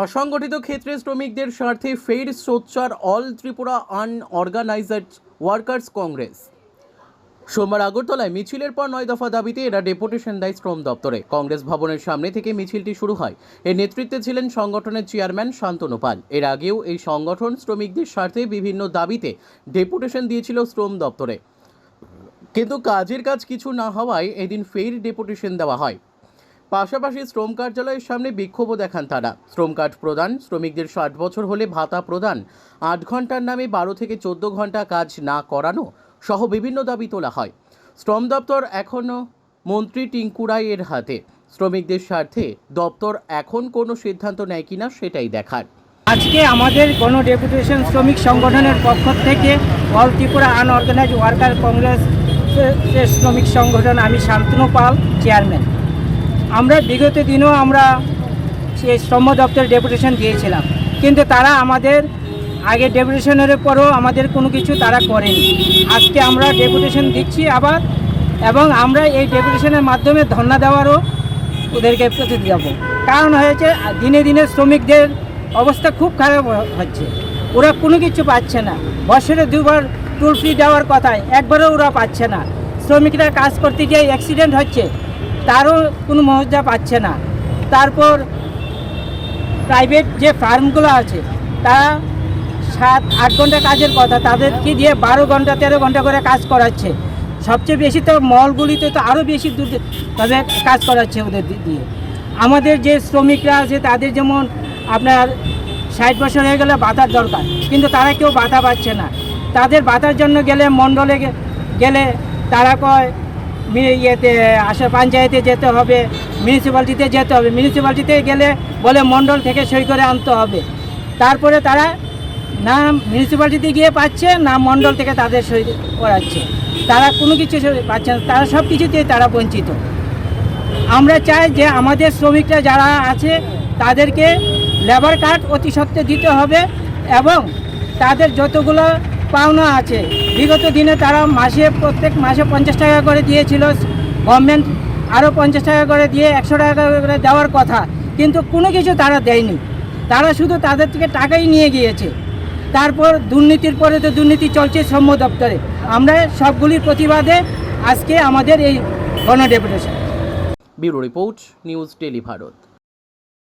অসংগঠিত ক্ষেত্রে শ্রমিকদের স্বার্থে ফের সোচ্চার all Tripura unorganised workers Congress. সোমবার আগরতলায় মিছিলের পর 9 দফা দাবিতে এরা ডেপুটেশন দেয় শ্রম দপ্তরে। কংগ্রেস ভবনের সামনে থেকে মিছিলটি শুরু হয়। এর নেতৃত্বে ছিলেন সংগঠনের চেয়ারম্যান শান্তনু পাল। এর আগেও এই সংগঠন শ্রমিকদের স্বার্থে বিভিন্ন দাবিতে ডেপুটেশন দিয়েছিল শ্রম দপ্তরে, কিন্তু কাজের কাজ কিছু না হওয়ায় এদিন ফের ডেপুটেশন দেওয়া হয়। পাশাপাশি শ্রম কার্যালয়ের সামনে বিক্ষোভও দেখান তারা। শ্রম কার্ড প্রদান, শ্রমিকদের 60 বছর হলে ভাতা প্রদান, 8 ঘন্টার নামে 12 থেকে 14 ঘন্টা কাজ না করানো সহ বিভিন্ন দাবি তোলা হয়। শ্রম দপ্তর এখনও মন্ত্রী টিঙ্কু রায়ের হাতে। শ্রমিকদের স্বার্থে দপ্তর এখন কোনো সিদ্ধান্ত নেয় কিনা সেটাই দেখার। আজকে আমাদের গণ ডেপুটেশন শ্রমিক সংগঠনের পক্ষ থেকে all Tripura unorganise worker Congress শ্রমিক সংগঠন, আমি শান্তনু পাল, চেয়ারম্যান। আমরা বিগত দিনেও আমরা সেই শ্রম দপ্তরে ডেপুটেশন দিয়েছিলাম, কিন্তু তারা আমাদের আগে ডেপুটেশনের পরও আমাদের কোনো কিছু তারা করেনি। আজকে আমরা ডেপুটেশন দিচ্ছি আবার, এবং আমরা এই ডেপুটেশনের মাধ্যমে ধর্ণা দেওয়ারও ওদেরকে প্রতিনিধি যাব। কারণ হয়েছে দিনে দিনে শ্রমিকদের অবস্থা খুব খারাপ হচ্ছে। ওরা কোনো কিছু পাচ্ছে না। বছরে 2বার টোল ফ্রি দেওয়ার কথায় একবারও ওরা পাচ্ছে না। শ্রমিকরা কাজ করতে গিয়ে অ্যাক্সিডেন্ট হচ্ছে, তারও কোনো মর্যাদা পাচ্ছে না। তারপর প্রাইভেট যে ফার্মগুলো আছে তারা 7-8 ঘন্টা কাজের কথা, তাদেরকে দিয়ে 12 ঘন্টা 13 ঘন্টা করে কাজ করাচ্ছে। সবচেয়ে বেশি তো মলগুলিতে তো আরও বেশি দূর তাদের কাজ করাচ্ছে ওদের দিয়ে। আমাদের যে শ্রমিকরা আছে তাদের যেমন আপনার 60 বছর হয়ে গেলে ভাতার দরকার, কিন্তু তারা কেউ ভাতা পাচ্ছে না। তাদের ভাতার জন্য গেলে মণ্ডলে গেলে তারা কয় ইয়েতে আসা পঞ্চায়েতে যেতে হবে, মিউনিসিপ্যালিটিতে যেতে হবে। মিউনিসিপ্যালিটিতে গেলে বলে মণ্ডল থেকে সই করে আনতে হবে। তারপরে তারা না মিউনিসিপ্যালিটিতে গিয়ে পাচ্ছে, না মণ্ডল থেকে তাদের সই করাচ্ছে। তারা কোনো কিছু পাচ্ছে না, তারা সব কিছুতেই তারা বঞ্চিত। আমরা চাই যে আমাদের শ্রমিকরা যারা আছে তাদেরকে লেবার কার্ড অতি সত্ত্বে দিতে হবে, এবং তাদের যতগুলো পাওনা আছে বিগত দিনে তারা প্রত্যেক মাসে 50 টাকা করে দিয়েছিল। গভর্নমেন্ট আরও 50 টাকা করে দিয়ে 100 টাকা করে দেওয়ার কথা, কিন্তু কোনো কিছু তারা দেয়নি। তারা শুধু তাদের থেকে টাকাই নিয়ে গিয়েছে। তারপর দুর্নীতির পরে তো দুর্নীতি চলছে শ্রম দপ্তরে। আমরা সবগুলির প্রতিবাদে আজকে আমাদের এই গণ deputation. Bureau report, news tele Bharat.